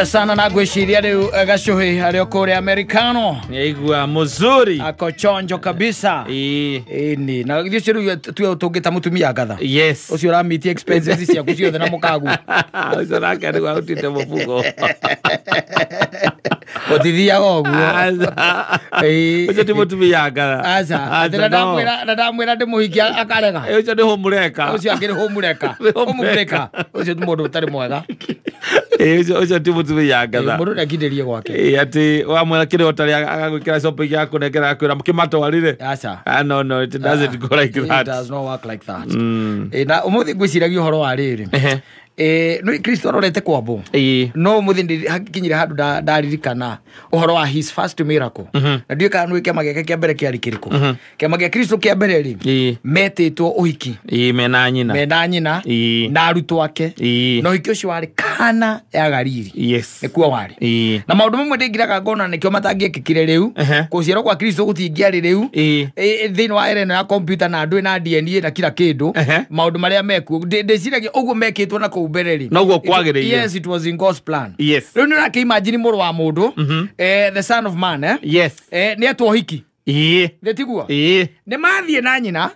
Sana na gweciria riu gacuhi ario kuri Americano Nigua muzuri ako chonjo kabisa ni na githio riu tu tungita mutumia gatha yes ucio ramiti expenses cia kuciothe na mukagu ucio nake ni gutite mubugo otithia goguo ucio ti mutumia gatha aza ndamwira ndimuhikia akarega ucio ni humureka ucio angiri humureka ucio ni mundu utari mwega ucio ti mutumia gatha mundu ndakinderie gwake ati wamwira kire otari agagwikira shopping yaku nekera akwira kimatwarire aca no it doesn't go like that. It does not work like that. Na umuthi ngwiciragia uhoro wa riri no Kristo arorete kwambo no umuthi hakinyire handu ndaririkana uhoro wa his first miracle na ndiye kana kiama gĩake kĩa mbere kĩarĩ kĩrĩkũ kiama gĩa Kristo kĩa mbere ri metĩtwo uhiki mena nyina na arutwo ake no uhiki ũcio warĩ Kana ya Galili nĩkuo warĩ na maũndũ mamwe ndĩngiraga ngona nĩkĩo matangĩekĩkire rĩu kũciarwo kwa Kristo gũtingĩarĩ rĩu thĩinĩ wa ereno ya computer na andũ na DNA na kila kĩndũ maũndũ marĩa mekuo ndĩciragia ũguo mekĩtwo na kũu mbere no guo kwagĩrĩire yes it was in God's plan rĩu nĩ ũrakĩ imagine mũrũ wa mũndũ the son of man nĩ etwo hiki Netiguo nĩ mathiĩ na nyina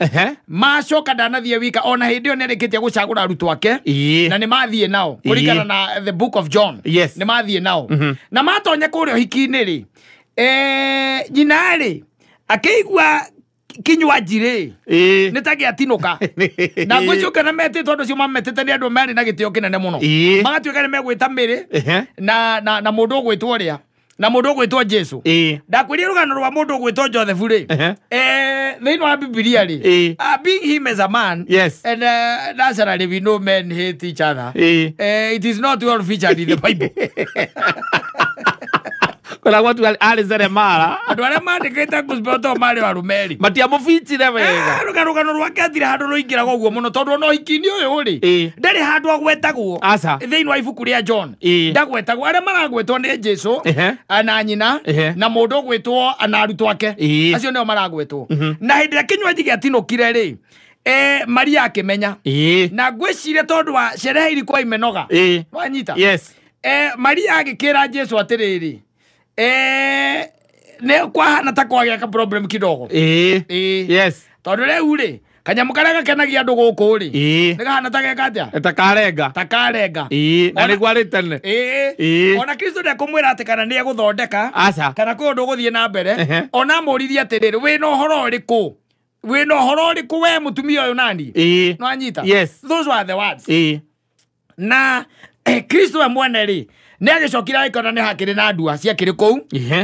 macoka ndanathiĩ wika ona hĩndĩ ĩyo nĩarĩkĩtie gũcagũra arutwo ake na nĩ mathiĩ nao kũringana na the book of John nĩ mathiĩ nao na matonya kũrĩa hiki-inĩ rĩ nyina rĩ akĩigua kinywa njirĩ nĩ ta gĩatinuka na ngwĩciũka na metĩtwo andũ cio mametĩte nĩ andũ marĩ na gĩtĩo kĩnene mũno magatuĩka nĩ megwĩta Mĩrĩ na mũndũ ũgwĩtwo ũrĩa na mũndũ ũgwĩtwo Jesu ndakwĩria rũgano rwa mũndũ ũgwĩtwo Joseph rĩ thĩinĩ wa Biblia rĩ being him as a man and naturally we know men hate each other it is not well featured in the Bible kora watu alizeremara andũ arĩa mandĩkĩte gospel to marĩ warumeri matiamũbitire wega rũgano rwake atire handũ rũingĩraga ũguo mũno tondũ no hiki-inĩ ũyũ rĩ ndarĩ handũ agwetagwo thĩinĩ wa ibuku rĩa John ndagwetagwo arĩa maragwetwo nĩ Jesu na nyina na mũndũ ũgwĩtwo na arutwo ake acio nĩo maragwetwo na hĩndĩ ĩrĩa kinywaji gĩatinũkire rĩ Maria akĩmenya na ngwĩciria tondũ wa sherehe ilikuwa imenoga wanyita Maria agĩkĩra Jesu atĩrĩrĩ ne kwa hana ta kwagĩa ka problem kidogo tondũ rĩu rĩ kanyamu karĩa gakenagia andũ gũkũ rĩ nĩ gahana ta geka atĩa takarenga na nĩguo arĩ tene ona Kristo ndekũmwĩra atĩ kana nĩ egũthondeka kana kwĩ ũndũ ũgũthiĩ na mbere ona amũririe atĩrĩrĩ wĩna ũhoro ũrĩkũ we mũtumia ũyũ nani no anyita those were the words na Kristo we mwene rĩ nĩ agĩcokire agĩkora nĩ hakĩrĩ na ndua ciakĩrĩ kũu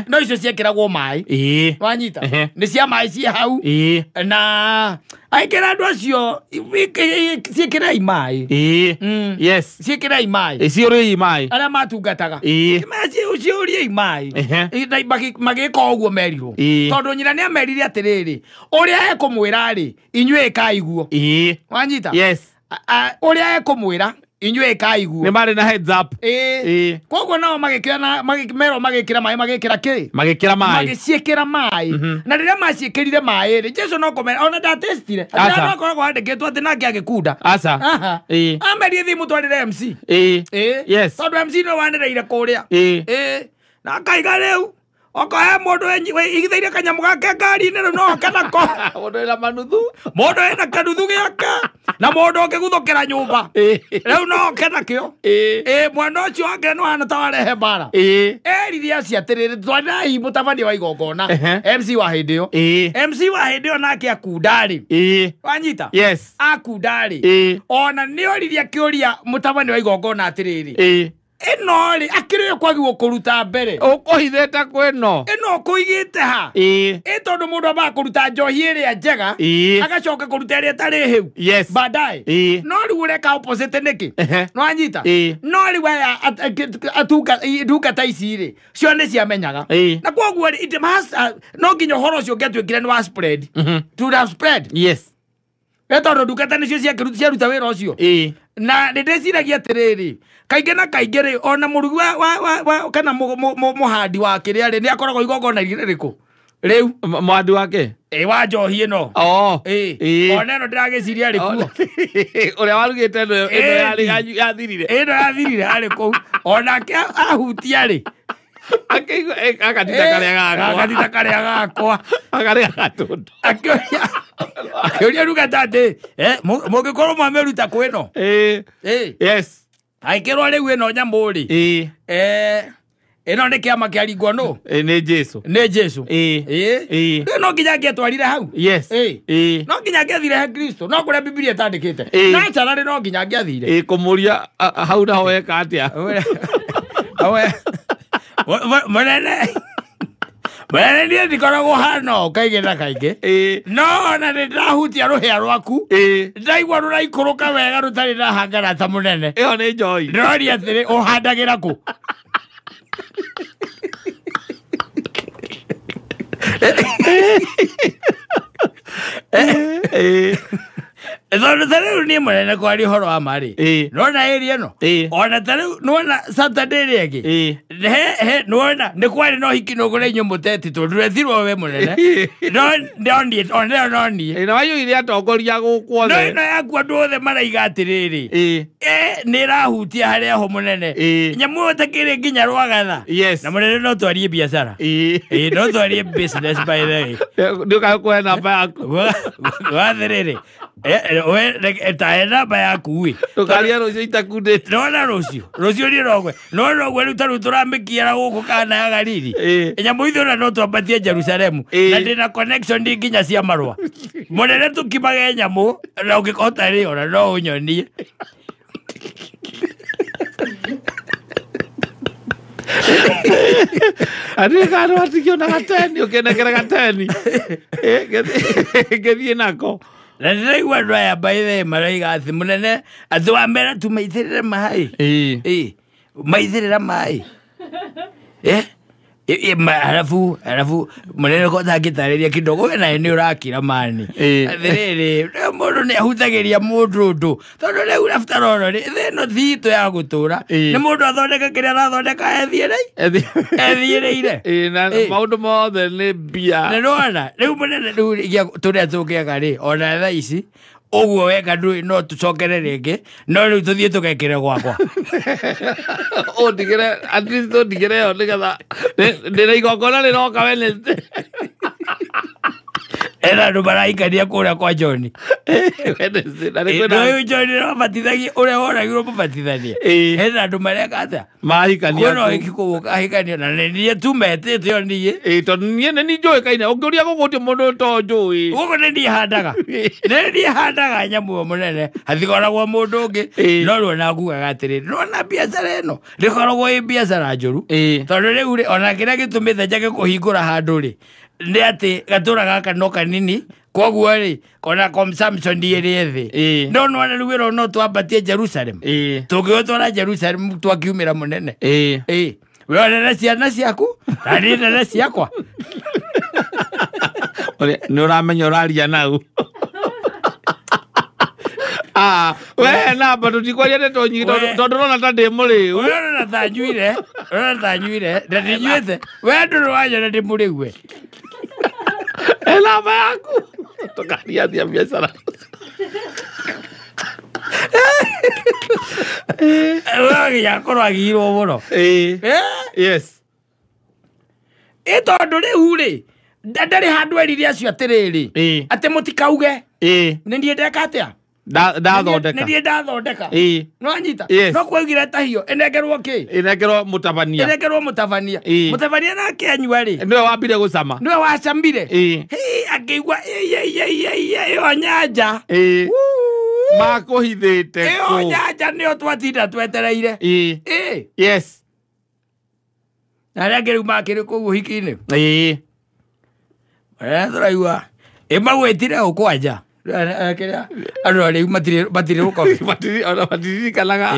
no icio ciekĩragwo maĩ wanyita nĩ cia maĩ ciĩ hau na agĩkĩra andũ acio ciĩkĩrei maĩ ciĩkĩrei maĩ ciũrĩi maĩ arĩa matungataga ciũriei maĩ magĩka ũguo merirwo tondũ nyina nĩ amerire atĩrĩrĩ ũrĩa ekũmwĩra rĩ inyuĩ ĩkaiguo wanyita ũrĩa ekũmwĩra inyuĩ kaiguo nĩ marĩ na heads up koguo nao magĩkĩra maĩ magĩkĩra kĩ magĩciĩkĩra maĩ na rĩrĩa maciĩkĩrire maĩ rĩ Jesu no kũmera ona ndatestire atĩ akoragwo handĩkĩtwo atĩ nake agĩkunda amerie thiĩ mũtwarĩre MC tondũ MC no wanĩrĩire kũrĩa na akaiga rĩu okohe mũndũ igithaire kanyamu gake ngari-inĩ rĩu no oke nako mũndũ ena manuthu mũndũ ena kanuthu gĩake na mũndũ ũngĩguthũkĩra nyũmba rĩu no oke nakĩo mwana ũcio wake no hana ta warehe mbara erire acio atĩrĩrĩ twarĩrai mũtabania wa igongona MC wa hĩndĩ ĩyo nake akundarĩ wanyita akundarĩ ona nĩ oririe akĩũria mũtabania wa igongona atĩrĩrĩ ĩno rĩ akĩrĩ kwagĩrĩirwo kũruta mbere ũkũhithĩte kwĩno ĩno ũkũigĩte ha tondũ mũndũ ambaga kũruta njohi ĩrĩa njega agacoka kũruta ĩrĩa ĩtarĩ hĩu baadaye no rĩu ũreka opposite nĩkĩ no anyita no rĩu aya ndungata ici rĩ cio nĩ ciamenyaga na koguo no nginya ũhoro ũcio ũngĩatuĩkire nĩ wa spread to have spread tondũ ndungata nĩcio ciaruta wĩra ũcio na ndĩciragia atĩrĩrĩ kaingĩ na kaingĩ rĩ ona mũrugi kana mũhandi wa kĩrĩa rĩ nĩ akoragwo igongona rĩrĩkũ rĩu mwandi wake wa njohi no ona no ndiragiciria ari kuo uria warugite no yari yathirire ari ku ona ke ahutia ari akatita karia gakwa akaria gatundu akioria ruga tate mugikorwo mwameruta kwino yes aikirwo riu ino nyamuri ino ni kiama kiaringwo no ni Jesu no nginya ngietwarire hau yes no nginya ngiathire he Kristo no kuria Biblia tandikite na charari no nginya ngiathire kumuria hau na hoeka atia awe Mwenene ndiye ndikoragwo hano kaigena kainge no na ndirahutia ruhia rwaku ndaigua ruraikuruka wega rutari ndahangana ta munene iyo ni njoi ndori atiri uhandagira ku Ethano tariu ni munene kwari horo wa mari nona area no ona tariu nona Saturday rege he nona ni kwari no hikino gore nyu muteti to ndurethirwo we munene no ndi ona no ni na wayo ile atongoria gukwothe no yakwa ndothe maraiga atiriri ni rahutia haria ho munene nyamu takire nginya rwagatha na munene no twarie biashara no twarie business by the way nduka kwa namba yaku watherere etaenda baya kuwi tukaria rocio itakundite nona rocio ni rogwe no gwe rutaru turamikiara guku kana ya gariri nyamu itho na no twambatie Jerusalemu na ndina connection ndi nginya cia marwa munene tukimage nyamu na ungikota ri ora no unyonie Ari karo atikio na gateni ukenekera gateni gethie nako na ndiraigua andũ aya baithe maraiga athi munene atĩ wa mbere tu maithĩrĩre maĩ maithĩrĩra maĩ halafu munene kota ngĩtarĩria kidogo we nawe nĩ ũrakira mani atĩrĩrĩ mũndũ nĩ ahutagiria mũndũ ũndũ tondũ rĩu rafta roro ĩno thitũ ya gũtũra nĩ mũndũ athondeka kĩrĩa arathondeka ethiĩrĩire na maũndũ mothe nĩ mbia nĩ nona rĩu munene tũrĩa tũngĩaga rĩ ona thaa ici uguo weka ndui no tucokere rĩngĩ no rĩu tũthiĩ tũgekĩre gwakwa ndigire at least ndigire yo nigetha ndĩna igongona rĩroka Wednesday ena andũ maraikania kũrĩa kwa John Wednesday John no batithagia ũrĩa woragirwo mũbatithania ena andũ mareka atĩa mahikania kuona ikikuga ahikania na nĩ tu metĩte yo niĩ tondũ niĩ nĩ njũĩkaine ũngĩũria gũgũtĩ mũndũ to njũĩ gũkũ nĩ niĩ handaga nyamũ mũnene hathikoragwo mũndũ ũngĩ no ruo na ngugaga atĩrĩrĩ nona biacara ĩno ndĩkoragwo ĩ biacara njũru tondũ rĩu rĩ ona kĩrĩa gĩtũmĩte njage kũhingũra handũ rĩ nĩ atĩ gatũra gaka no kanini koguo rĩ ona consumption ĩrĩ thĩ no nona rĩu wĩra no twambatie Jerusalem tũngĩgũtwara Jerusalem twakiumĩra mũnene we onere ciana ciaku na niĩ nene ciakwa nĩ ũramenya ũraria nau we namba tutikwaria nĩ tũnyi tondũ rona ta ndĩ mũrĩu rona ta nyuire na ndinyuĩte we ndũrĩ wanyona ndĩ mũrĩu we namba yaku tũkariathia biacara waginya korwo agirwo mũno yes tondũ rĩu rĩ ndarĩ handũ erire acio atĩrĩrĩ atĩ mũtikauge nĩ niĩ ndeka atĩa ndathondeka nĩ niĩ ndathondeka no anyita no kwaugire tahio ĩnengerwo kĩ ĩnengerwo mũtabania mũtabania nake anyua rĩ nĩwe wambire gũcama nĩwe wacambire akĩigua ĩyo nyanja makũhithĩte ĩyo nyanja nĩyo twatinda twetereire yes na arĩa angĩ rĩu makĩrĩ kũu ũhiki-inĩ tũraigua magwĩtire ũkwanja andũ rĩu matirĩ gũkorwo matiririkanaga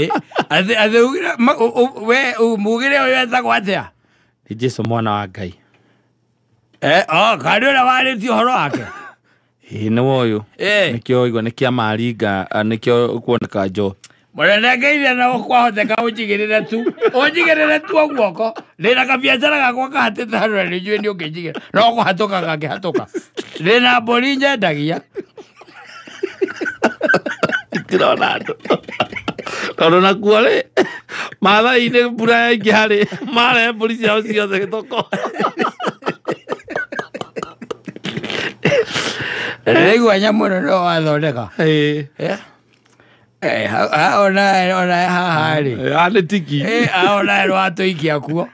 we mugĩre ũyũ etagwo atĩa Jesũ mwana wa Ngai kandi ũrĩa warĩtie ũhoro wake nĩ woyũ nĩkĩo igua nĩ kĩa maringa nĩkĩo kuoneka njo Mwana ngeire na kwa hoteka ujigirira tu. Ujigirira tu guoko. Ndina kabiashara gakwa kahatete hano ni njue ni ukijigirira. No kuhatoka gakihatoka. Ndina mburi nyendagia. Itirona andu. Tondå nakuo rä mathai-inä mbura yaingä harä marehe mbũri ciao ciothe gĩthoko Rĩigua nyamũ ĩno nĩyo wathondeka ona haha rĩ nĩ tiki ona watũikia kuo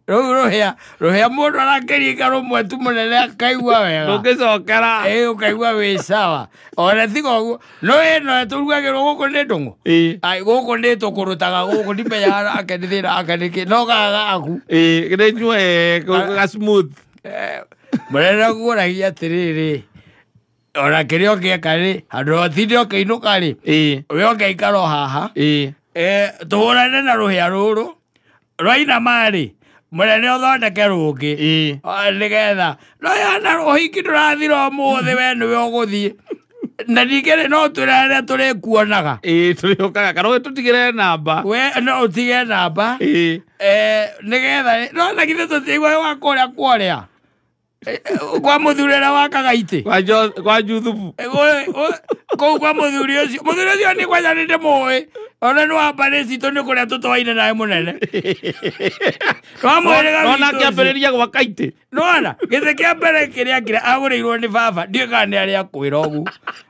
rĩu rũhĩa mũndũ arakĩringa rũmwe tu mũnene akaigua wega rũngĩcokera ũkaigua wĩ sawa ona tiga ũguo no ĩno tũrugagĩrwo gũkũ nĩ ndũng'ũ gũkũ nĩ tũkũrũtaga gũkũ ndimenyaga nake nĩ thĩna wake nĩkĩ no gagaku nĩ nyue ga smooth mũnene guoragia atĩrĩrĩ ona kĩrĩa ũngĩeka rĩ handũ otinde ũkĩinũka rĩ we ũngĩikara o haha tũhũrane na rũhĩa rũrũ rwainama rĩ mũnene ũthondeke rũngĩ nĩgetha noyana rũhiki ndũrathira ũmũthĩ we nĩwe ũgũthiĩ na ningĩ rĩ no twĩra rĩrĩa tũrĩkuonaga tũrĩũkaga kana tũtigĩre namba we no ũtige namba nĩgetha no na githĩ tũtigwe wa kũrĩa kũrĩa kwa mũthuri ũrĩa wakaga itĩ kwa Juthubu kũu kwa mũthuri ũcio nĩ kwanja nĩ ndĩmũĩ ona nĩ wa mbarĩ citũ nĩ kũrĩa tũtwaine nawe mũnene nona kĩambĩrĩria gwaka itĩ nona gĩthĩ kĩa mbere kĩrĩa agũrĩirwo nĩ baba ndiũĩ kana nĩ arĩa kwĩra ũguo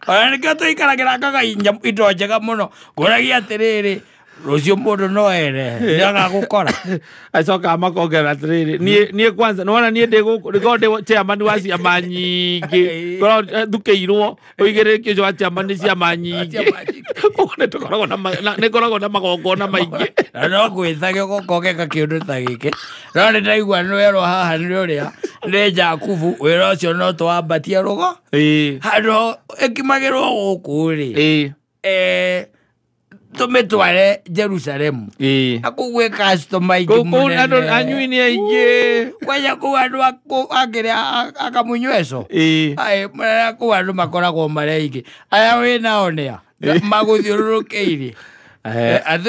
ona nĩkĩo tũikaragĩra akaga indo njega mũno ngũragia atĩrĩrĩ rũciũ mũndũ no ere nĩagagũkora acokaga makongerera atĩrĩrĩ niĩ kwanza nĩwona niĩ ndĩ chairman wa ciama nyingĩ korwo thukĩirwo ũigĩrĩrĩki ũcio wa chairman nĩ ciama nyingĩ nĩ koragwo na magongona maingĩ na no gwĩthage gũkogeka kĩũndũ ta gĩkĩ no nĩ ndaigua nĩwerwo haha nĩ ũrĩa nĩ Jakubu wĩra ũcio no tũwambatie rũgo handũ ĩkimagĩrwo gũkũ rĩ tũmĩtware Jerusalemu akũgwĩ customer aingĩ mũnene anyui nĩ aingĩ kwanja kũu andũ akĩrĩa akamunyweco mũnene kũu andũ makoragwo marĩ aingĩ aya wĩnao nĩa magũthiũrũrũkĩire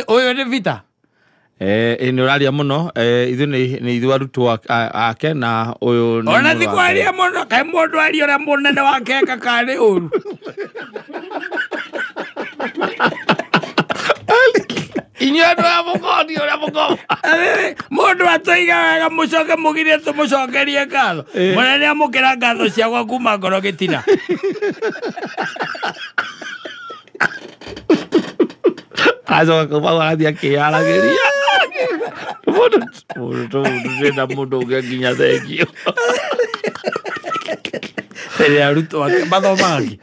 ũyũ nĩ Vita nĩ ũraria mũno ithuĩ nĩ ithuĩ arutwo ake na ũyũ ona ti kwaria mũno kaĩ mũndũ aria ũrĩa mũnene wake eka karĩ ũru inyuĩ andũ a mũkoni ũrĩa mũkoma mũndũ atũiga wega mũcoke mũgirie tũmũcokerie ngatho mũnene amũkĩra ngatho ciakwa kuma ngoro gĩtina acoka kuma agathiĩ akĩyaragĩria mũndũ ndĩna mũndũ ũngĩ nginya thengio rĩrĩa arutwo ake mathomaga kĩ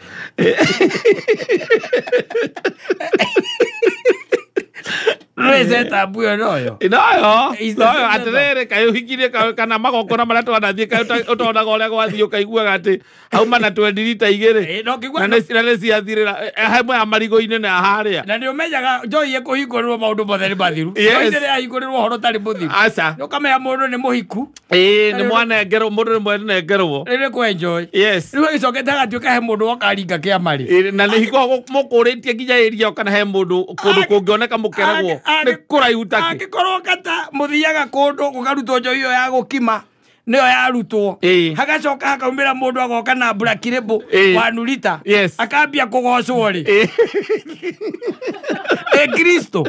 Rwĩceta mbuyo noyo atĩrĩrĩ kaĩ ũhikirie kana magongona marĩa twanathiĩ kaĩ ũtonaga ũrĩa gwathiĩ ũkaiguaga atĩ hauma na 20 lita igĩrĩ na nĩ ciathirĩra hamwe ya marigũ-inĩ na harĩa na nĩ ũmenyaga Joy kũhingũrĩrwo maũndũ mothe nĩ mathiru rĩrĩa ahingũrĩrwo ũhoro tarĩ mũthiru nĩ ũkamenya mũndũ nĩ mũhiku nĩ mwanengerwo mũndũ nĩ mwenengerwo rĩrĩ kwenjoy rĩu agĩcokete agatuĩka he mũndũ wokaringa kĩama rĩ na nĩ hikoragwo mũkũrĩtie nginya ĩria kana he mũndũ kũndũ kũngĩoneka mũkeragwo nĩ kũraihu takĩ angĩkorwo kata mũthiaga kũndũ gũkarutwo Joy ĩyo ya gũkima nĩyo yarutwo hagacoka hakaumĩra mũndũ agoka na mbũrakirĩbũ wa nurita akambia kũgocwo rĩ Kristo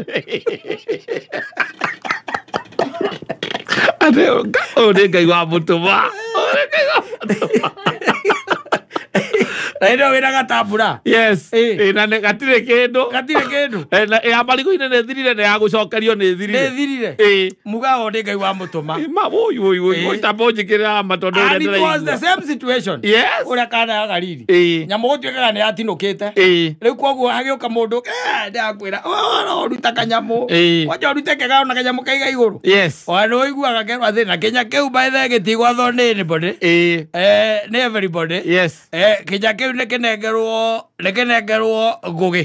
ũyũ nĩ Ngai wa mũtũma na ĩno wĩra gatambura na gatirĩ kĩndũ ya marigũ-inĩ nĩ thirire na ya gũcokerio nĩ thirire mugago nĩ Ngai wa mũtũma tambo njĩkĩrĩra matondũ and it was the same situation ũrĩa kana ya Galili nyamũ gũtuĩkaga nĩ yatinũkĩte rĩu koguo hagĩũka mũndũ ndakwĩra ũruta kanyamũ wanja ũrute kega na kanyamũ kaiga igũrũ ona ũiguaga kerwo thĩna kĩnya kĩu by the gĩtigwathwo nĩ anybody nĩ everybody kĩnya kĩu nĩ kĩnengerwo ngũgĩ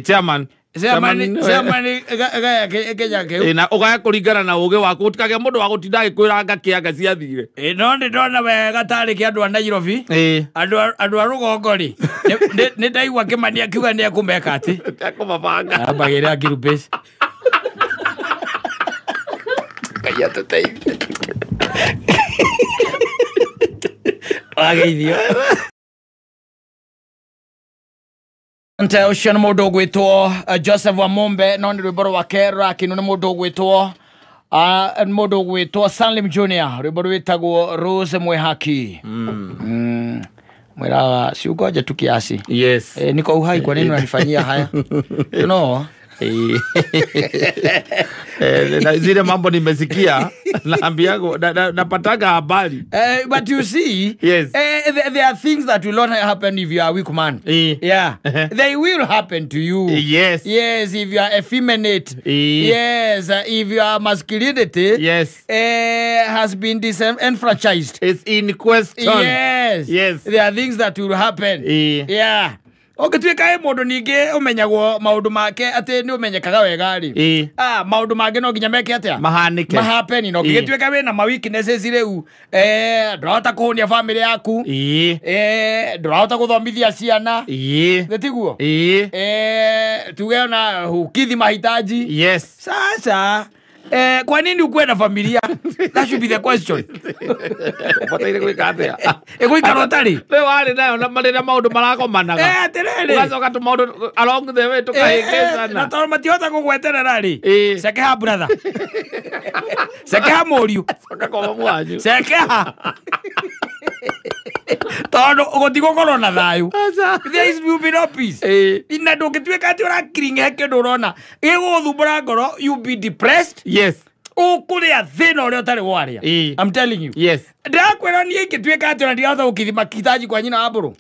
chairman Semani Kenya ke. Na ogaya kuringana na uge wako utikage mundu wa gutinda agikwiranga kianga ciathire. No ndi ndona wega tari ki andu a Nairobi. Andu a rugongori. Ni ndaigua Kimani akiuga ni akumeka ati. Akumabanga. Abagire akirupesi. Kaya tutai. Ageithio. Nte ucio ni mundu gwitwo Joseph Wamombe no ni rwimbo rwake rakinu ni mundu gwitwo mundu gwitwo Salim Junior rwimbo rwitagwo Rose Mwehaki mwira siugoje tu kiasi. Yes. Niko uhai kwa nini unanifanyia haya? You know. Na zile mambo nimesikia naambia napataga habari. But you see, yes. There are things that will not happen if you are a weak man. Yeah. They will happen to you. Yes. Yes, if you are effeminate. Yes, if your masculinity yes. Has been disenfranchised. It's in question. Yes. Yes. There are things that will happen. Yeah. Ogitwika mundu ninge umenyagwo maundu make ati ni umenyekaga wega ri maundu mange no nginya meke atia mahanike mahapeni no gitwika we na ma weaknesses riu ndurahota kuhunia family yaku ndurahota guthomithia ciana tiguo tuge na hukithi mahitaji. Yes. Sasa kwa nini ukwenda familia? That should be the question. Bataire gwika atia Gwikara utari leo ari nayo na marira maundu marakomanaga terere ugacoka tu maundu along the way tukahingicana na tondu matihota kugweterera ri sekeha brother sekeha muriu soka mwanyu sekeha tondu ugutigũkorwo na thayu. There is will be no peace. Ina ndũngĩtuĩka atĩ ũrakiringa kĩndũ ũrona gĩgũthumbũra ngoro, you be depressed. Yes. Ũkũrĩa thĩna ũrĩa ũtarĩ waria. I'm telling you. Yes. Ndakwĩra niĩ ingĩtuĩka atĩ ona ndirahota gũkithima kitaji kwa nyina wa mbũrũ.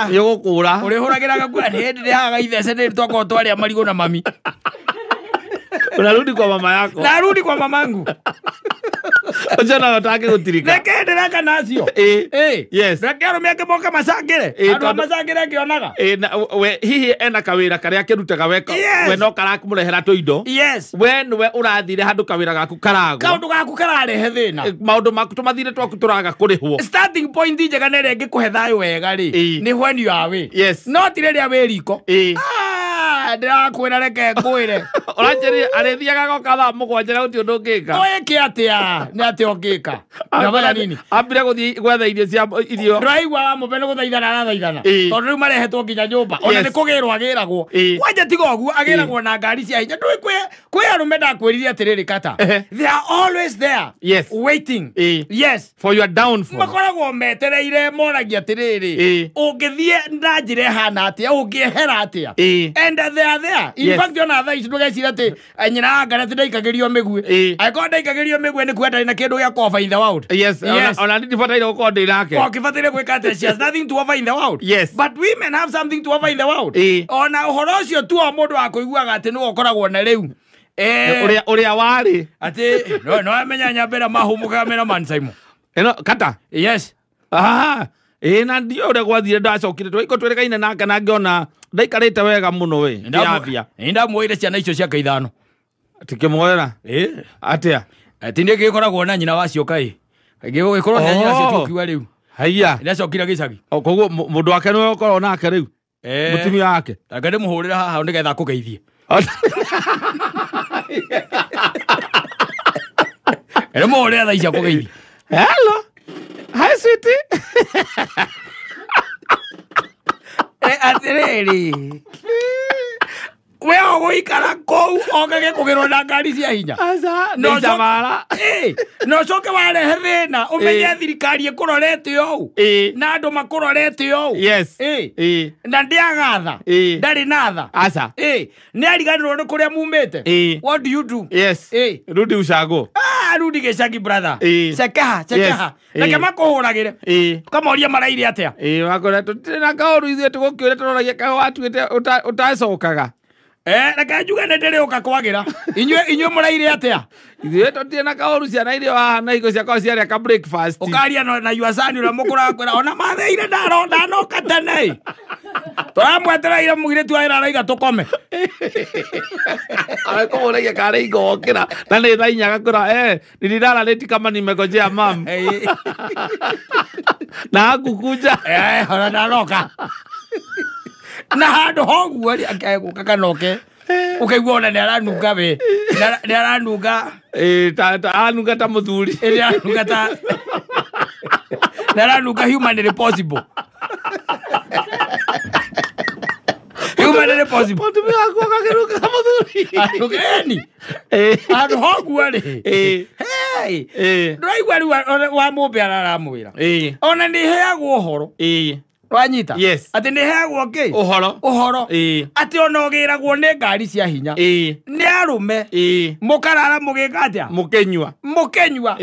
Yũgũkũra. Ũrĩhũragĩra gakua hĩndĩ ndĩhaga ithece nĩ twakorwo twarĩa marigũ na mami. Unarudi kwa mama yako. Narudi kwa mamangu. Ojana watake gutirika. Nekendereka nacio. Yes. Rekero miake moka masangire. Andu masangire kionaga. We hihi ena kawira karia kirutaga weka. We no karakumurehera tuindo. Yes. We niwe urathire handu kawira gaku karagwo. Kaundu gaku kararehe thina. Maundu maku tumathire twaku turaga kurihwo. Starting point njega nere ngikuhe thayo wega ri. Ni when you are away. Yes. No tireria wiriko. Ndirakwira reke ngwire. Uracheri arethiaga goka thaa mugwanjira guti undu ngika. Oeke atia ni ati ongika. Ndabana nini? Ambire guthi gwetha irio cia irio. Ndiraigua wa mubene guthaithana na thaithana. Tondu riu marehetwo nginya nyumba. Ona ni kugirwo agiragwo. Kwanja tiga ogu agiragwo na ngari cia hinya. Ndui kwe arume ndakwiririe atiriri kata. They are always there. Yes. Waiting. Yes. For your downfall. Makoragwo metereire moragia atiriri. Ungithie na njire hana atia ungiehera atia. And they are there. In fact yona thaa ici ndugecira ati nyina ngana ndaikagirio migwe. Aiko ndaikagirio migwe ni kwenda na kindu gya cover in the world. Yes. Ona ndibataire gukorwo ndi nake. Okibataire gwika ati she has nothing to offer in the world. Yes. But women have something to offer in the world. Ona uhoro ucio tu o mundu akuiguaga ati ni ukoragwo na riu. Uria wari. Ati no amenya nyambera mahumuka mena man Simon. Kata. Yes. Na ndio ure gwathire ndacokire twiko tweregaine nake na ngiona ndaikarite wega muno we ndiavia ndamuoire ciana icio cia kaithano tikimwera atia ati ndi gikoragwo na nyina wacio kai gikorwo na nyina wacio tukiwa riu haiya ndacokira gicagi koguo mundu wake niwe ukorwo nake riu mutumia wake ngade muhurira haha ndigetha kugeithie muhurira tha icia kugeithie. Hello. Hi sweetie. Atiriri we oguikara kou ogage kugirwo na ngari cia hinya no jamara no coke warehe thina umenye thirikari ikurorete ou na andu makurorete ou. Yes. Na ndiagatha ndari natha asa ni ariganirwo ni kuria mumite. What do you do? Yes. Rudi ucago rudi gicagi brother. Sekeha reke makuhuragire kamoria maraire atia wakoretwo tina kaoru ithuĩ tũgũkĩũria tũroragia kago watuĩte ũtacokaga reke njuge nĩ ndĩrĩũka kwagira inyuĩ mũraire atia ithuĩ tũtirĩ na kaoru ciana irio haha na higo ciakwa ciarĩa ka breakfast ũkaria na yuasani ũrĩa mũkũrakwĩra ona matheire ndanoka tene Tũramwetera ira mũirĩtu wa ira araiga tũkome. Amekomolegia kare igokĩra. Na nĩ thaa 4 gakũra nililala leti kama nimegojea mam. Na hakukuja. Ona ndaroka. Na handũ hoguo akĩgũka kanoke. Ukaigua ona nĩ aranunga we. Nĩ aranunga. Anunga ta mũthuri. Nĩ aranunga ta. Nĩ aranunga humanly possible. Humanly possible. Mũtumia wakwa akageruka ta mũthuri. Arugeni. Handũ hoguo rĩ. Ndũraigua rĩu wa mũmbe araramwĩra. Ona nĩ heagwo ũhoro. Wanyita? Yes. Ati nĩ heagwo kĩ? Ũhoro. Ati ona ũgĩragwo nĩ ngari cia hinya. Nĩ arũme. Mũkarara mũgĩka atĩa? Mũkenyua.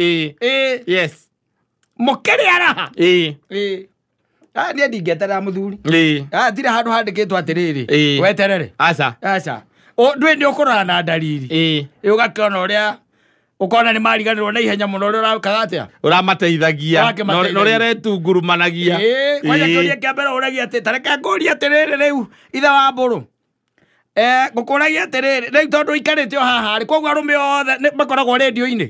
Yes. Mũkĩrĩa raha. Niĩ ndingĩeterera mũthuri. Tire handũ handĩkĩtwo atĩrĩrĩ. Weterere. Aca. Ndũĩ nĩ ũkũrora na ndariri. Ũgakĩona ũrĩa ukona ni mariganirwo na ihenya muno uri urakaga atia uramateithagia no uri aretungurumanagia kwanja kĩũria kĩa mbere ũragia atĩ tareka ngũria atĩrĩrĩ rĩu ithe wa mbũrũ ngũkũragia atĩrĩrĩ rĩu tondũ ikarĩte o haha rĩ koguo arũme othe makoragwo radio-inĩ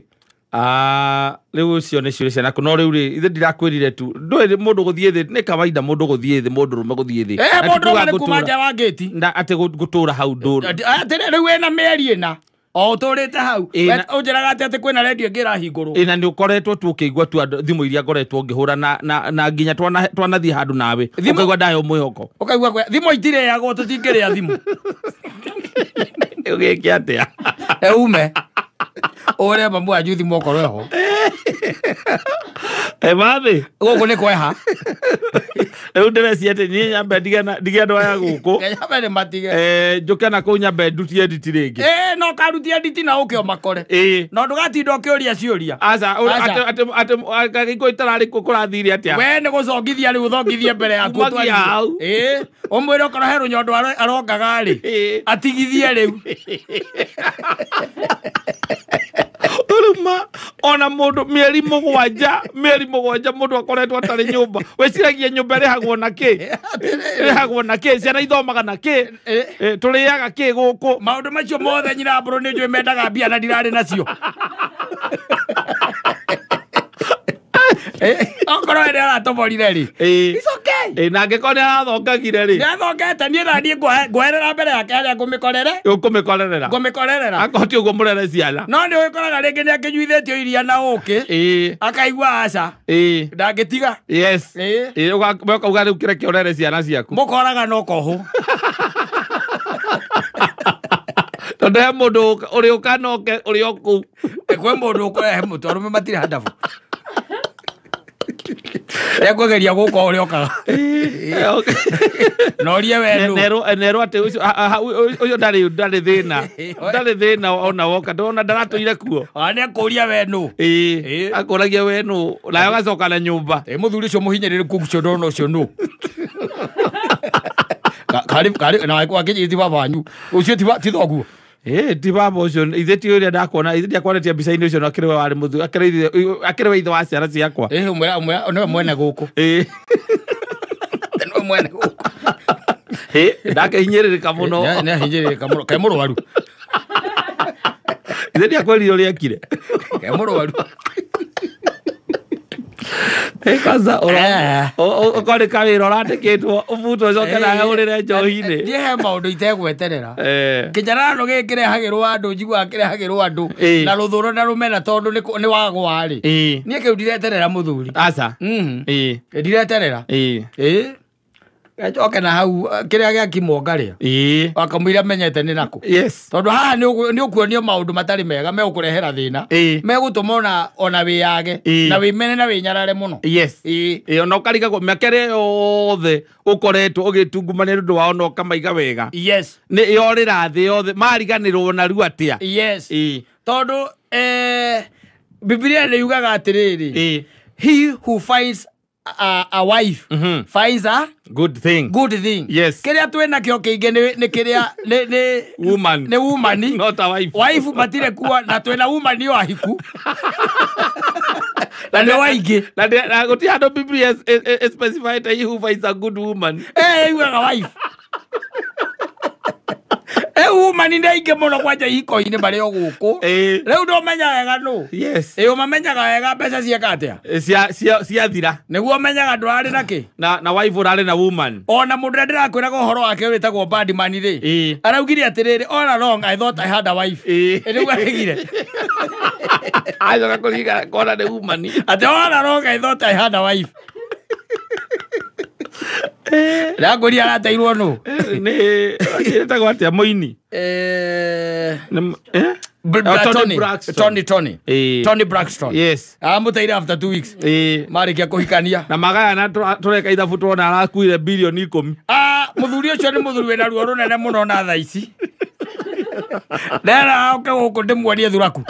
rĩu ũcio nĩ ciũria ciana no rĩu rĩ ithe ndirakwĩrire tu ndũĩ mũndũ gũthiĩ thĩ nĩ kawaida mũndũ gũthiĩ thĩ mũndũ rũme gũthiĩ thĩ mũndũ rũme kuma nja wa gate atĩ gũtũra hau ndũrũ atĩrĩrĩ rĩu wĩna mĩeri ĩna ũtũrĩte hau ũnjĩraga atĩ kwĩna radio ĩngĩrahingũrwo na nĩ ũkoretwo tu ũkĩigua tu thimũ iria ngoretwo ngĩhũra na nginya twanathiĩ handũ nawe ũkaigua ndayo mwĩhoko ũkaigua thimũ itirĩagwo tũtingĩrĩa thimũ ũgĩke atĩa ume ore mamu wanyu thimũ okorwo ho mathĩ gũkũ nĩ kweha rĩu ndĩreciria atĩ niĩ nyambe ndige andũ aya gũkũ nyambe nĩ matige njũke na kũu nyambe ndutie editi rĩngĩ no karutie editi na ũkĩo makore no ndũgatinda ũkĩũria ciũria aca gĩkũ itararĩ kũ kũrathire atĩa we nĩ gũcongithia rĩu ũthongithie mbere yaku ũmwĩre okorwo he rũnyondo arongaga rĩ atigithie rĩu uruma ona mũndũ mĩeri mũgwanja mũndũ akoretwo atarĩ nyũmba wĩciragia nyũmba rĩhagwo na kĩ ciana ithomaga na kĩ tũrĩaga kĩ gũkũ maũndũ macio mothe nyina mbũrũ nĩ njũĩ mendaga mbia na ndirarĩ nacio okorwo nĩ aratoborire rĩ it's okay na angĩkorwo nĩ arathongagire rĩ nĩathongete niĩ na niĩ ngweherera mbere yake harĩa ngũmĩkorerera akoti ũguo mũrere ciana no nĩ wĩkoraga rĩngĩ nĩ akĩnyuithĩtio iria na ũkĩ akaigua aca ndangĩtiga ũkauga rĩu kĩreke ũrere ciana ciaku mũkoraga no kohũ tondũ he mũndũ ũrĩ ũkanoke ũrĩ o kũu kwĩ mũndũ ũkũrehe mũtu arũme matirĩ handabu ekũgeria gũka ũrĩa okaga norie wendo nerwo atĩ ũcio ndarĩ thĩna ona woka ndona ndaratũire kuo nĩ akũria wendo akũragia wenu nayo gacoka na nyũmba mũthuri ũcio mũhinyĩrĩrĩku ũcio ndona ũcio nũ karĩ na wakĩnyiti baba wanyu ũcio ti thoguo ti baba ũcio ithe ti ũrĩa ndakuona ithe ndiakwonetie mbica-inĩ ũcio no akĩrĩ we warĩ mũthuri akĩrĩ we ithe wa ciana ciakwa nĩwe mwene gũkũ nĩwe mwene gũkũ ndakehinyĩrĩrĩka mũno nĩahinyĩrĩrĩka mũno kaĩ mũrwaru ithe ndiakwĩrire ũrĩa ekire kaĩ mũrwaru kwanza ũkorĩ kawĩra ũrandĩkĩtwo ũbutwo ũcoke nawe ũrĩre njohi-inĩ niĩ he maũndũ itegweterera kĩnjarano gĩkĩ kĩrehagĩrwo andũ njiguaga kĩrehagĩrwo andũ na rũthũro na rũmena tondũ nĩ wagwarĩ niĩ kĩu ndireterera mũthuri aca ndireterera njoke na hau kĩrĩa gĩakimwonga rĩa wakamũira menyete nĩ nakũ tondũ haha nĩ ũkuonio maũndũ matarĩ mega megũkũrehera thĩna megũtũma ona wĩyage na wĩmene na wĩnyarare mũno ona ũkarigagwo mĩaka ĩrĩa yothe ũkoretwo ũgĩtungumania nĩ ũndũ wao na ũkamaiga wega nĩ yorĩra thĩ yothe mariganĩrwo narua atĩa tondũ Biblia nĩ yugaga atĩrĩrĩ he who finds a wife finds a good thing kĩrĩa twĩna kĩo kĩingĩ nĩ kĩrĩa nĩ woman not a wife matire kuwa na twĩna woman yo ahiku Na ndio waige. Na guti hado Biblia specified he who finds a good woman. You are a wife. Woman indaige muno kwaja iko-ini bari oguku. Riu ndo menyaga no. Yes. Mamenyaga wega mbeca cieka atia. Cia thira. Niguo menyaga ndwari naki. Na wife urare na woman. Ona mundu ndirakwira uhoro wake witagwo Badman ri. Araugire atiriri all along I thought I had a wife. Riu agire. Ayo kuliga kona de woman. Ati all along I thought I had a wife. Raguri arateirwo no. Ni etagwo atia Moini. Tony Braxton. Yes. Amuteire after 2 weeks. Marikia kuhikania. Na magaya na tureka ithabu tuona arakuire bilioni 10. Muthuri ucio ni muthuri wena ruo runene muno na tha ici. Ndera oke guku ndimwonie thuraku.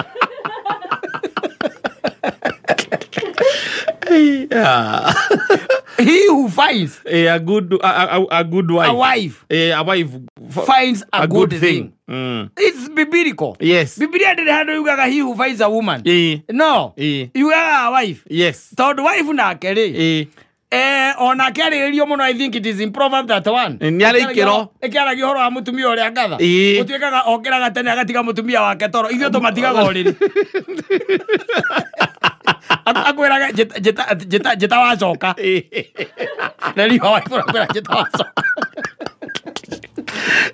He who finds a good wife. A wife finds a good thing. It's biblical. Yes. Biblia did hado yugaga he who finds a woman. No. Yugaga a wife. Yes. Tod wife na kere. Ona kere rio muno I think it is in Proverbs that one. Nyale ikero. Ekiara gihoro wa mutumia ore agatha. Utuikaga okeraga tene agatiga mutumia wake toro. Ithuĩ tumatigaga oriri. Akwiraga jeta wacoka. Na rio wa ikwira jeta wacoka.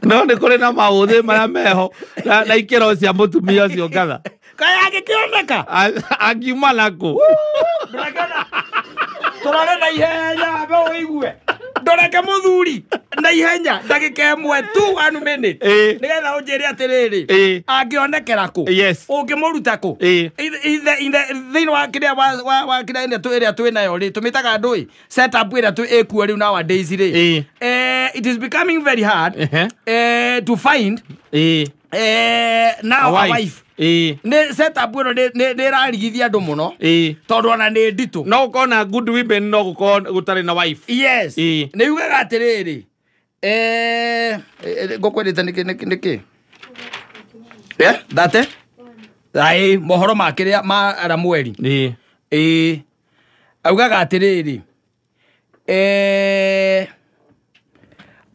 No nĩ kũrĩ na maũthĩ marĩa meho na ikero cia mutumia ũcio ngatha. Kaya agĩkĩoneka. Akiuma nako. Turare na ihenya be oigue. Ndoreke muthuri na ihenya ndagika ĩmwe tu 1 minute. Nigetha unjĩre atiriri. Angĩonekera kũ? Yes. Ũngĩmũruta kũ? Thĩinĩ wa kĩrĩa wa kĩrĩa ĩrĩa twĩnayo rĩ tũmĩtaga ndũĩ setup ĩrĩa ĩkuo rĩu nowadays rĩ. It is becoming very hard to find now a wife. Ne setup ĩno nĩ ĩrarigithia andũ mũno tondũ ona nĩ nditũ. No gũkorwo good women no gũkorwo gũtarĩ na wife. Yes. Nĩ yugaga atĩrĩrĩ ngũkwĩrĩte nĩkĩ thate ai mohoro makĩrĩa ma Aramweri augaga atĩrĩrĩ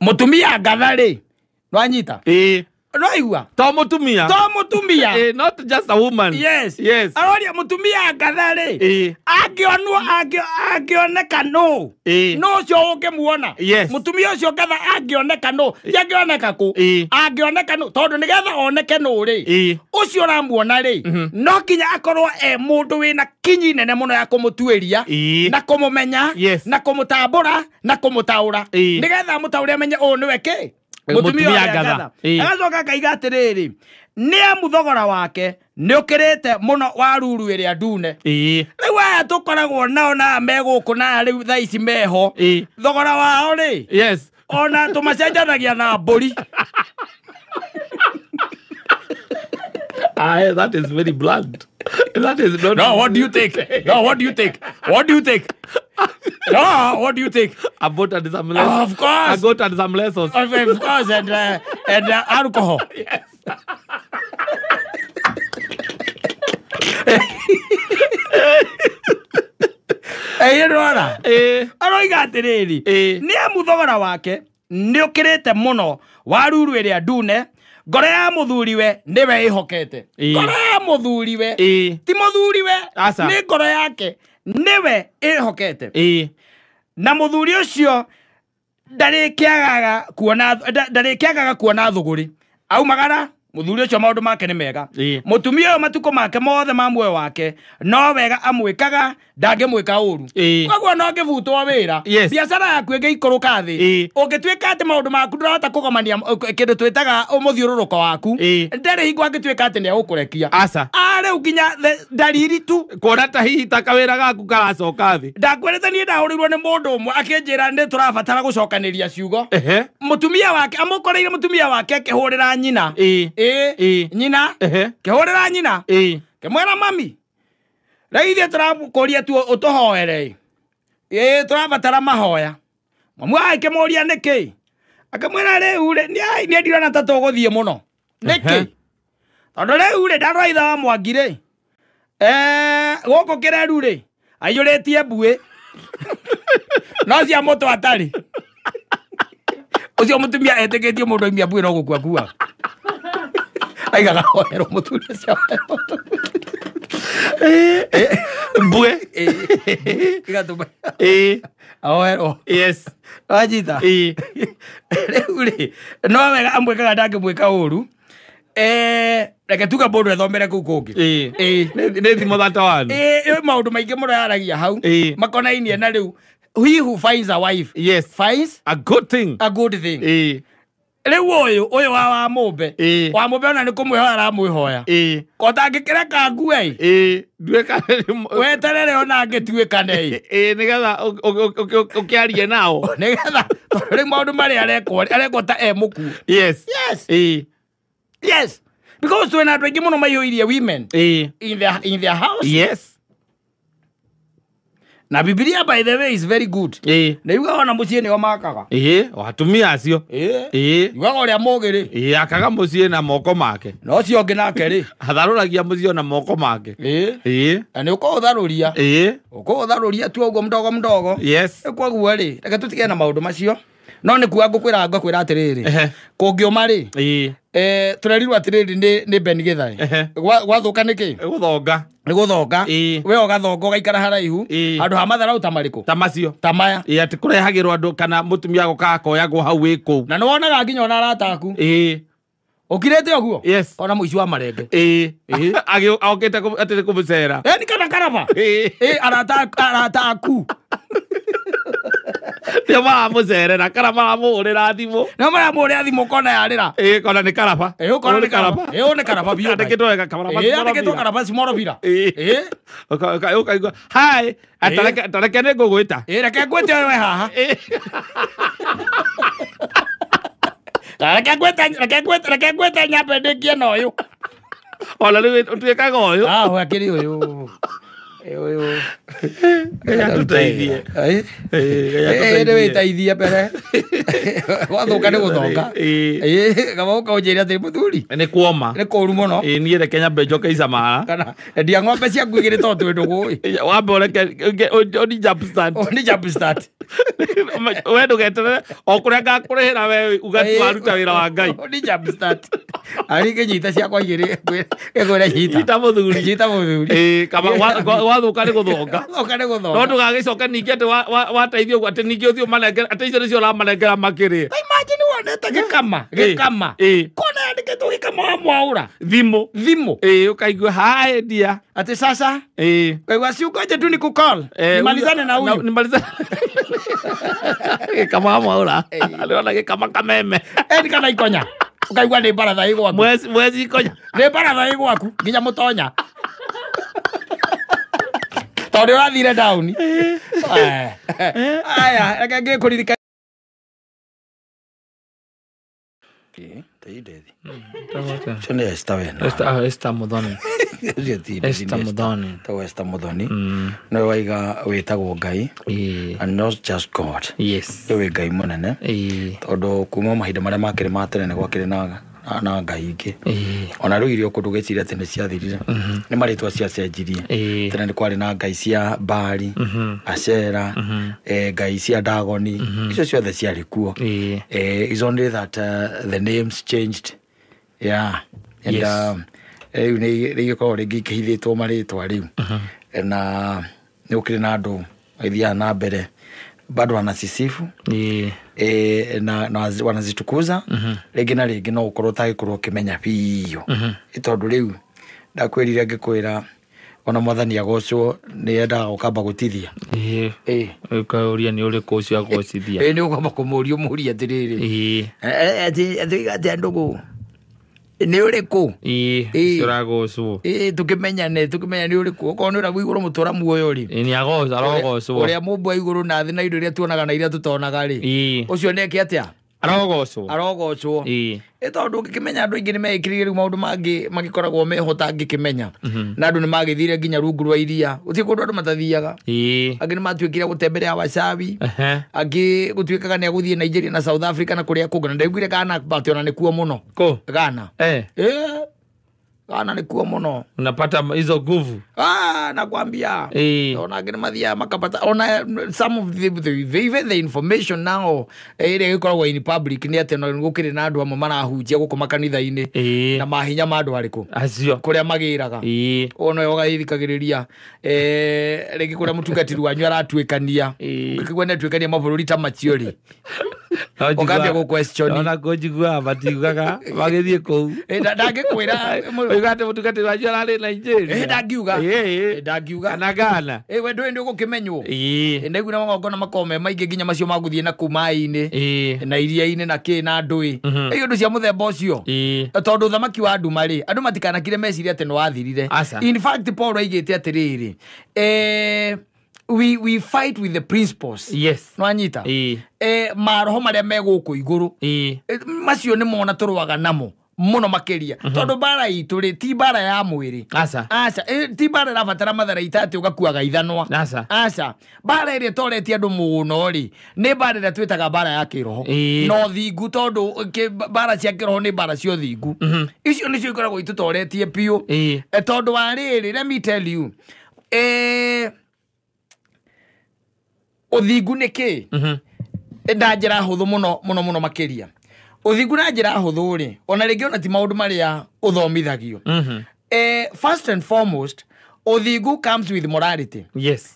mutumia ngatha-rĩ nwanyita Roigua. To mutumia. Not just a woman. Yes. Aroria mutumia ngatha-rĩ. Angĩoneka no. No ũcio ũngĩmuona. Yes. Mutumia ũcio ngatha angĩoneka no. Angĩoneka kũ? Angĩoneka no. Tondũ nĩgetha oneke no-rĩ. Ũcio ũramuona-rĩ. No kinya akorwo mũndũ wĩna kinyi nene mũno ya kũmũtuĩria. Na kũmũmenya. Na kũmũtambũra. Na kũmũtaũra. Nĩgetha amũtaũre amenye ũũ nĩwe kĩ? Mutumia ngatha. Agacoka akaiga atĩrĩrĩ. Nĩ muthogora wake nĩ ũkĩrĩte mũno wa ruru ĩrĩa ndune. Rĩu aya tũkoragwo nao na megũkũ na rĩu thaa ici meho. Thogora wao rĩ. Yes. Ona tũmacenjanagia na mbũri. That is very blunt. That is not. No, what do you think? What do you think? No, what do you think? About some lessons. Of course. I got some lessons. Of course, and alcohol. Yes. Rora. Aroiga atĩrĩrĩ. Nĩ muthogora wake nĩ ũkĩrĩte mũno wa ruru ĩrĩa ndune. Ngoro ya muthuriwe niwe ihokete. Ngoro ya muthuriwe ti muthuriwe ni ngoro yake niwe ihokete. Na muthuri ucio ndarikiagaga kuona thuguri. Aumagara muthuri ucio maundu make ni mega. Mutumia uyu matuko make mothe ma muoyo wake no wega amwikaga ndangĩmwĩka ũru. Koguo no ngĩbutwo wĩra. Biacara yaku ĩngĩikũrũka thĩ. Ũngĩtuĩka atĩ maũndũ maku ndũrahota kũgomania kĩndũ twĩtaga mũthiũrũrũko waku. Ndarĩ hingo angĩtuĩka atĩ nĩ egũkũrekia. Rĩu nginya ndariri tu. Kuona ta hihi ta kawĩra gaku karacoka thĩ. Ndakwĩrĩte niĩ ndahũrĩirwo nĩ mũndũ ũmwe akĩnjĩra nĩ tũrabatara gũcokanĩria ciugo. Mũtumia wake amũkoreire mũtumia wake akĩhũrĩra nyina. Nyina. Kĩhũrĩra nyina. Kĩmwĩra mami. Raithia tũrakũria tu ũtũhoere. Tũrabatara mahoya. Mamu akĩmũria nĩkĩ? Akamwĩra rĩu nĩ ndirona ta tũgũthiĩ mũno. Nĩkĩ? Tondũ rĩu ndarora itha wa Mwangi rĩ. Gũkũ kĩreru rĩ. Ayuretie mbuĩ. No cia moto atari. Ucio mutumia eteketie mundu aimia mbuĩ no gukua kua. Aigaga hoero mutumia cia. Mbuĩ. Igatuma. Hoero. Yes. Ajita. Uri. No wega amwekaga ndangĩmwĩka ũru. Reke tuga mundu ethomere kuu kungi. Nĩ thimo thata wanu. Maundu maingĩ mũno yaragia hau. Makonainie na rĩu. He who finds a wife, yes, finds a good thing. A good thing. Rĩu ũyũ wa mũmbe. Wa mũmbe ona nĩ kũmwĩhoya aramwĩhoya. Kota ngĩkĩreka ngue. Nduĩka. Weterere ona ngĩtuĩkane. Nĩgetha ũkĩarie nao. Nĩgetha rĩu maũndũ marĩa arekwo ta mũkuũ. Yes. Yes. Yes. Because when I drink mono maihũirie women in their house. Yes. Na Biblia by the way is very good. Na yuga ona muciĩ nĩo makaga. Watumia acio. Yuga ũrĩa mũgĩrĩ. Akaga muciĩ na moko make. No cio ngĩ nake rĩ. Atharũragia muciĩ na moko make. Na nĩ ũkũũtharũria. Ũkũũtharũria tu ũguo mdogo. Yes. Kwaguo rĩ, reke tũtige na maũndũ macio. No nĩ kuga ngũkwĩra atĩrĩrĩ. Kũngiũma rĩ. Tũrerirwo atĩrĩrĩ nĩ Ben Gĩthai. Gwathũka nĩkĩ? Gũthonga. Nĩ gũthonga. We ũgathonga ũgaikara haraihu. Andũ ha matharau ta marĩkũ? Ta macio. Ta maya. Atĩ kũrehagĩrwo andũ kana mũtumia goka koyagwo hau wĩ kũu. Na nĩ wonaga nginya ona arata aku. Ũkirĩte ũguo? Yes. Ona mũici wa marenge. Okĩte atĩ kũmũcera. Ni kana karaba. Arata aku. Nĩ maramũcerera kana maramũhũrĩra thimũ. Nĩ maramũhũrĩra thimũ kona yarĩra. Kona nĩ karaba. Kona nĩ karaba. Nĩ karaba biũ. Andĩkĩtwo wega karaba. Andĩkĩtwo karaba Cimorobira. Ũkaigua hi. Tareke nĩ ngũgwĩta. Reke ngwĩte wewe haha. Reke ngwĩte nyambe ndĩkie na ũyũ. Ona rĩu ũtuĩkaga ũyũ. Akĩrĩ ũyũ. Tũteithie. Nĩ wĩteithie mbere. Gwathũka nĩ gũthonga. Kaba ũkanjĩra atĩ mũthuri. Nĩ kuoma. Nĩ kũũru mũno. Niĩ reke nyambe njoke icamara. Kana endia ng'ombe ciaku igĩrĩ to twĩndũgũ. Wambe ũreke ũni jump start. Ũni jump start. We ndũgeterere o kũrĩa ngakũrĩhĩra we ugatwaruta wĩra wa Ngai. Ũni jump start. Arĩ kĩnyita ciakwa igĩrĩ ngwĩra nyita. Nyita mũthuri. Nyita mũthuri. Kaba wathũka nĩ gũthonga. No ndũgagĩcoke ningĩ atĩ wateithio atĩ ningĩ ũthiĩ ũmanengera atĩ icio nĩcio ũramanengera makĩrĩa. Ta imagine wonete gĩkama. Kona yandĩkĩtwo gĩkama wa Mwaũra. Thimũ. Ũkaigua hi dear. Atĩ sasa. Kaigua si ukoje tu nikukall. Nimalizane na huyu. Nimalizane. Gĩkama wa Mwaũra. Aliona gĩkama kameme. Ni kana ikonya. Ukaigua nĩ baratha igwaku. Mwezi ikonya. Nĩ baratha igwaku nginya mũtonya. Tondũ ũrathire down. Aya, reke ngĩkũririka. Esther Muthoni. Esther Muthoni. No waiga wĩtagwo Ngai. And not just God. Yes. Nĩ Ngai mũnene. Tondũ kuma mahinda marĩa makĩrĩ ma tene nĩ gwakĩrĩ na ngai ingĩ. Ona rĩu irio kũndũ gĩciria atĩ nĩ ciathirire. Nĩ marĩtwa ciacenjirie. Tene nĩ kwarĩ na ngai cia Baali, Ashera, ngai cia Dagoni. Icio ciothe ciarĩ kuo. It's only that the names changed. Yeah. And rĩu nĩ gĩkoragwo rĩngĩ ikĩhithĩtwo marĩtwa rĩu. Na nĩ gũkĩrĩ na andũ maithiaga na mbere bado wanasisifu na wanazitukuza rĩngĩ na rĩngĩ no ũkorwo ũtagĩkorwo ũkĩmenya biũ tondũ rĩu ndakwĩrire ngĩkwĩra ona Mwathani agocwo nĩ endaga gũkamba gũtithia. Ũkaũria nĩ ũrĩkũ ũcio agocithia. Nĩ ũkamba kũmũria ũmũria atĩrĩrĩ. Atĩ ndũgũ nĩ ũrĩkũ ũragocwo. Tukimenya nĩ ũrĩkũ okorwo nĩ ũragwo igũrũ mũtũra muoyo rĩ. Nĩ arogocwo. Ũrĩa mũmbo igũrũ na thĩ na indo iria tuonaga na iria tũtonaga rĩ. Ũcio nĩ eke atĩa? Arogocwo. Tondũ ũngĩkĩmenya andũ aingĩ nĩ mekĩrĩire rĩu maũndũ mangĩ magĩkoragwo meho ũtangĩkĩmenya. Na andũ nĩ magĩthire nginya rungu rwa iria. Gũtirĩ kũndũ andũ matathiaga. Angĩ nĩ matuĩkire gũtemberea wacabi. Angĩ gũtuĩkaga nĩ agũthiĩ Nigeria na South Africa na kũrĩa kũngĩ. Na ndaiguire Ghana atĩ ona nĩ kuo mũno. Ghana. Kana ni kuo muno. Unapata hizo nguvu. Nakwambia. Ona ngene mathia makapata ona some of the information now ile ikoragwo in public ni ate no gukire na andu amwe marahunjia guko makanitha-ini na mahinya ma andu ariku acio kuria magiraga ono yoga ithikagiriria rigi kuria mutungatiru wanyu aratuikania ukigwa ne tuikania mabururi ta maciori okambia go question ona kujigua batigaga bagithie ku ndagikwira oigate mutungatiru wanyu arari Nigeria ndagiuga anagana we ndio gukimenywo ndigwi na magongo na makome maingi ginya macio maguthie na kumai-ini na iria-ini na ki na ndui iyo ndu cia muthemba ucio tondu thamaki wa andu mari andu matikanakire meciria ate no wathirire in fact Paul aigite atiriri we fight with the principles no anyita maroho maria meguku iguru macio ni mona turuaga namo muno makeria tondu bara itu ri ti bara ya mwiri aca ti bara rabatara matharaita ati ugakuaga ithanwa aca bara iri toretie andu muno ri ni bara ira twitaga bara ya kiroho no thingu tondu bara cia kiroho ni bara cio thingu icio nicio ikoragwo itutoretie piu tondu wa riri let me tell you uthingu ni ki ndanjira huthu muno makeria uthingu na njira huthu ri ona ringi ona ti maundu maria uthomithagio first and foremost uthingu comes with morality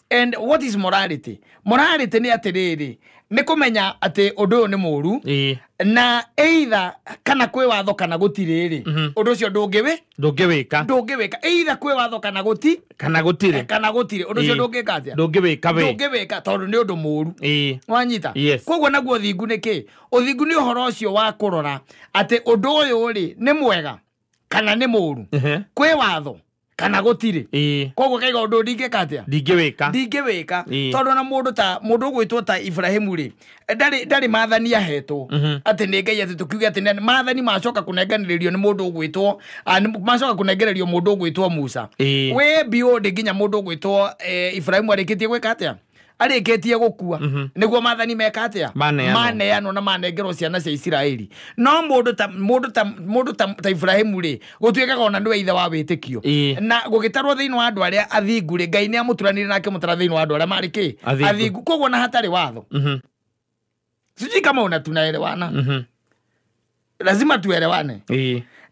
and what is morality ni atiriri ni kumenya ati undu ni muru na either kana kwi watho kana gutiriri undu cio ndungiwika either kwi watho kana gutiri undu cio ndungiwika tondu ni undu muru wanyita koguo naguo uthingu ni ki uthingu ni uhoro ucio wa kurora ati undu uyu ri ni mwega kana ni muru kwi watho kana gutiri koguo kaiga undu ndingeweka tondu na mundu gwitwo ta Ibrahimu ri ndari mathani ahetwo ati ni Ngai ati tukiuge ati mathani macoka kunenganirio ni mundu gwitwo macoka kunengererio mundu gwitwo Musa we biode ginya mundu gwitwo Ibrahimu arikitie gwika atia arikitie gukua niguo mathani meka atia maneano na manengerwo ciana cia Isiraeli no mundu ta Ibrahimu ri gutuikaga ona niwe ithe wa witikio na gugitarwo thiini wa andu aria athingu ri Ngai ni amuturanire nake mutara thiini wa andu aria mariki athingu koguo na hatari watho siji kama una tunaelewana lazima tuelewane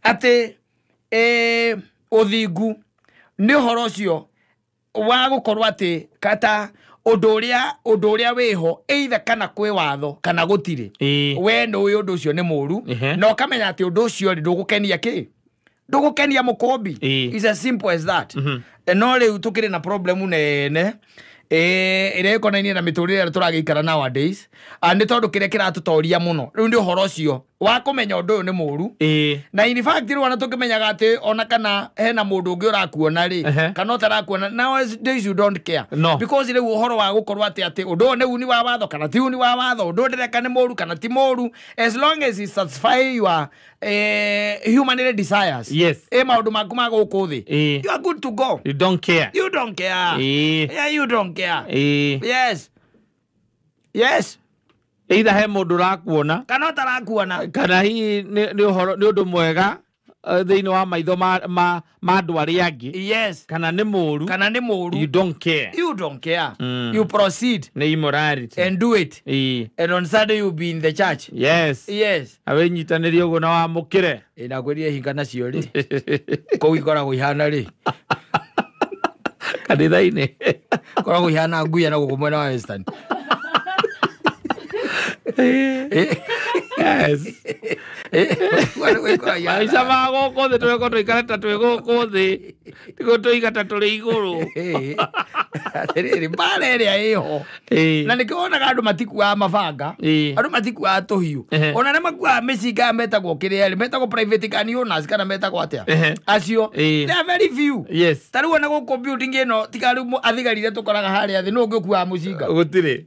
ati uthingu ni uhoro ucio wa gukorwo ati kata undu uria wiho either kana kwi watho kana gutiri we no uyu undu ucio ni muru no kamenya ati undu ucio ndugukenia ki ndugukenia mukombi is as simple as that no riu tukiri na problem nene ire ikonainie na miturire ira turagiikara nowadays and tondu kire kiratutoria muno riu ndi uhoro ucio wa kumenya undu uyu ni muru na in fact riu ona tukimenyaga ati ona kana hena mundu ungi urakuona ri kana utarakuona nowadays you don't care because riu uhoro wa gukorwo ati undu ni uni wa watho kana ti uni wa watho undu ndireka ni muru kana ti muru as long as it satisfy your human desires maundu maku ma guku thi you are good to go. You don't care you don't care yes either he mundu rakuona kana utarakuona kana hi ni uhoro ni undu mwega thiini wa maitho ma andu aria angi kana ni muru you don't care you proceed na immorality and do it and on Sunday you be in the church awe nyitanirie ugo na wa mukire ina kwerie hinga nacio ri ko ikoragwo ihana ri kanitha-ini koragwo ihana nguya na guku mwena wa Western Aisha mago ko de to ko to ikara tatu ko de tiko to ikata to le iguru ri bare ri ayo na nikiona andu matikua mabanga andu matikua tuhiu ona ne makua meciga metagwo kiria metagwo private gun owners kana metagwo atia acio they are very few tari wona go building ino tikari athigarire tukoraga haria thi no ngikua mucinga gutire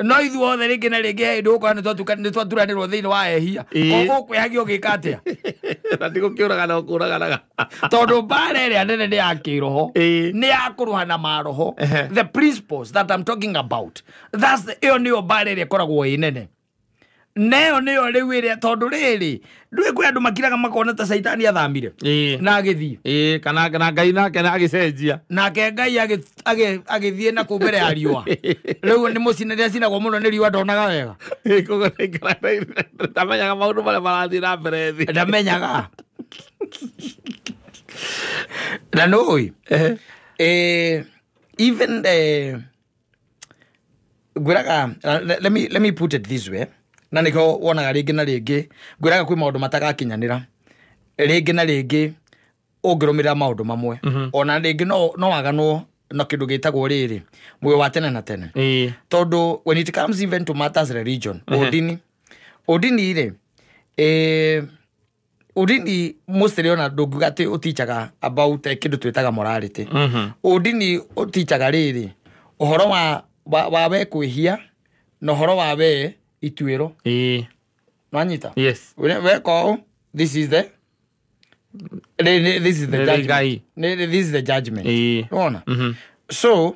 no ithu othe ringi na ringi ndu ko ni twaturanirwo thiini wa ehia ko kwihagio gikatia na ndiko kiuragana kuraganaga tondu bare ria nene ni ya kiroho ni ya kuruhana maroho the principles that I'm talking about that's the only bare ria koragwo inene neo neo riu ire tondu riri ndui kwi andu makiraga makona ta Saitani athamire na agithii kana Ngai nake na agicenjia nake Ngai agithii na ku mbere ya riua riu ni mucinaria cinagwo muno ni riua ndonaga wega kogo ndamenyaga maundu maria marathii na mbere thi ndamenyaga na noi even gwiraga let me put it this way na niko wonaga ringi na ringi gwiraga kwi maundu matagakinyanira ringi na ringi ungirumira maundu mamwe ona ringi no waganwo na kindu gitagwo riri muyo wa tene na tene tondu when it comes even to matters religion odini ire odini mostly ona ndunguga ati utichaga about kindu twitaga morality odini utichaga riri uhoro wa we kwihia no horo wa we ituiro nwanyita yes we ko this is the judgment this is the judgment ona so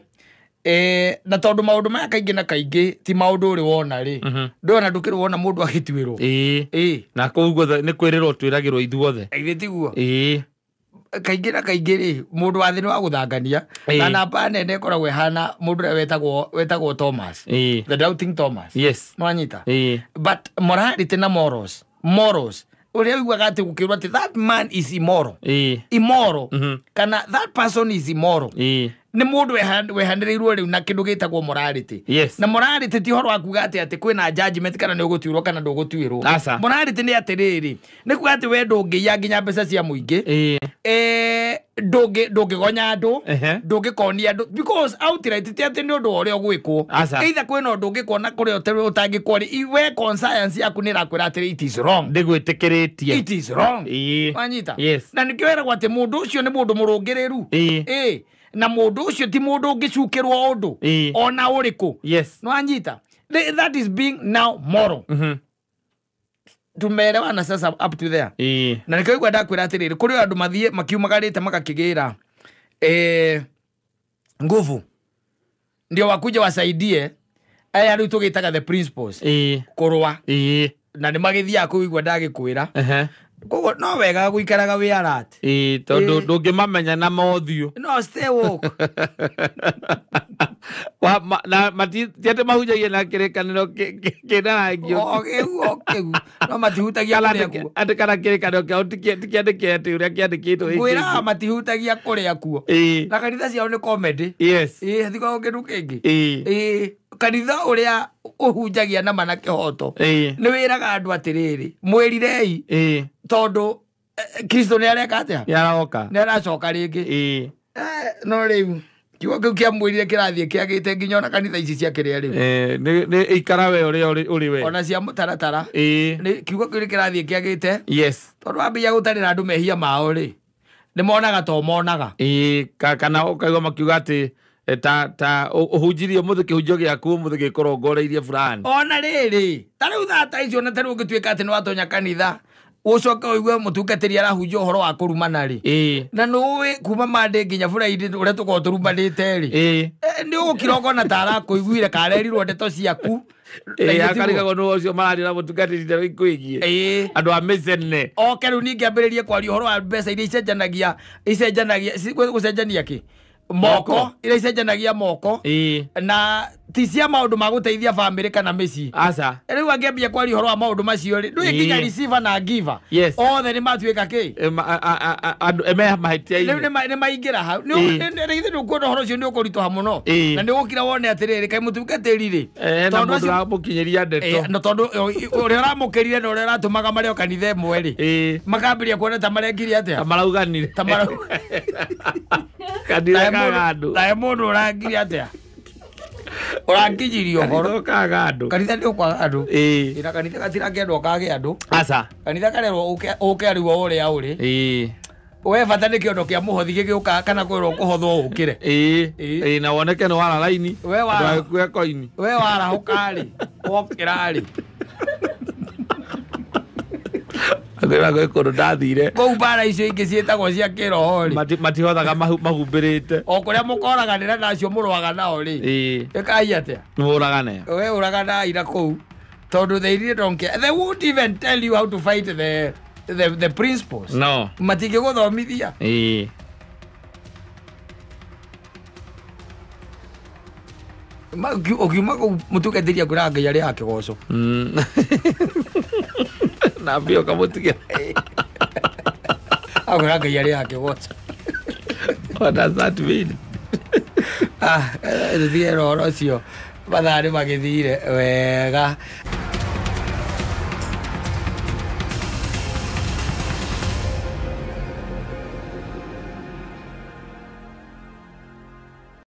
na tondu maundu maya kaingi na kaingi ti maundu uri wona ri ndona ndukiri wona mundu agitwirwo na kuguo ni kwiriro twiragirwo ithuothe tiguo kaingi na kaingi ri mundu wa thini wa guthangania na namba nene koragwo hana mundu wetagwo Thomas the doubting Thomas yes nwanyita but morality na morals uri wigwaga ati gukirwa ati that man is immoral kana that person is immoral ni mundu wehaniriirwo riu na kindu gitagwo morality na morality ti horo akuga ati kwina judgment kana ni ugutuirwo kana ndugutwirwo morality ni atiriri ni kuga ati we ndungiya nginya mbeca cia muingi ndungigonya andu ndungikonia andu because outright ti ati ni undu uri ogwikwo either kwina undu ungikona kuri utangikwo ri we conscience yaku ni rakwira ati it is wrong ndigwitikiritie it is wrong wanyita na nikioeragwo ati mundu ucio ni mundu murungiriru na mundu ucio ti mundu ungicukirwo undu ona uriku nwanyita that is being now moral tumeelewana sasa up to there na nikigwa ndakwira atiriri kuri andu mathie makiumagarite makakigira nguvu ndio wakuja wasaidie aya riu tugitaga the principles kurwa na ni magithia kuigwa ndagikwira kogo no wega guikaraga wi alert tondu ndungimamenya na mothiu no stay woke na matiate mahujagia na kirekaniro kinaragio okay no matihutagia kuria andikana kirekaniro kia tikiandike ati uria kiandikitwo gwira matihutagia kuria kuo na kanitha ciao ni comedy thiko kindu kingi kanitha uria uhunjagia na mana kihoto ni wiraga andu atiriri mwirirei tondu Kristo ni areka atia yaraoka ni aracoka ringi no riu kiugo kiu kia mwirire kirathie kiagite nginya ona kanitha ici cia kiria riu ni ikara we uri we ona cia mutaratara ni kiugo kiu kirathie kiagite tondu ambia gutarira andu mehia mao ri ni monaga to monaga kana ukaigwa makiuga ati ta uhunjirie muthe kihunjio giaku muthe gikorongoreirie fulani ona riri tariu thata icio na tariu gitwika ati ni watonya kanitha ucoka uigwe mutungatiri arahunjia uhoro wa kurumana ri na nuwi kuma mande nginya Friday uria tuko turumanite ri ni ugukiroko na tara kuiguire karerirwo ndeto ciaku akarigagwo no ucio mararira mutungatiri ndero ikwigie andu a mecene riu ningi ambiririe kwaria uhoro wa mbeca iria icenjanagia gucenjania ki moko iria icenjanagia moko na ti cia maundu ma guteithia family kana meci riu angiambia kwaria uhoro wa maundu macio ri ndui nginya receiver na giver othe ni matuika ki andu mahitia riu ni maingira hau ni kuona uhoro ucio ni ukurituha muno na ni ugukira wone atiriri kai mutungatiri ri tondu acio mukinyeria ndeto na tondu uria uramukirire na uria uratumaga mario kanitha imwe ri makambiria kuona ta marengiria atia marauganire kanitha kagandu na mundu urangiria atia urangijirio horo kagandu kanitha ndio kwa andu ina kanitha gatiragendwo kage andu kanitha karerwo uke ariwo uria uri we bata ni kiondo kia muhothi gigiuka kana kwirwo kuhothwo ukire na woneke no wara laini we wara kwe koini we wara hukari wokirari agera gwikoro ndathire kou bara icio ingi cietagwo cia kiroho ri matihothaga mahumbirite o kuria mukoraganira nacio muruaga nao ri ikai atia muragane we uragana ira kou they don't care. They won't even tell you how to fight the principles. No. Matige gothomithia. Ukiuma mutugetheria ngura Ngai ari akigoco. Na bio kamutigia. Agura Ngai ari akigoco. What does that mean? Thiero cio. Bathari magithire wega.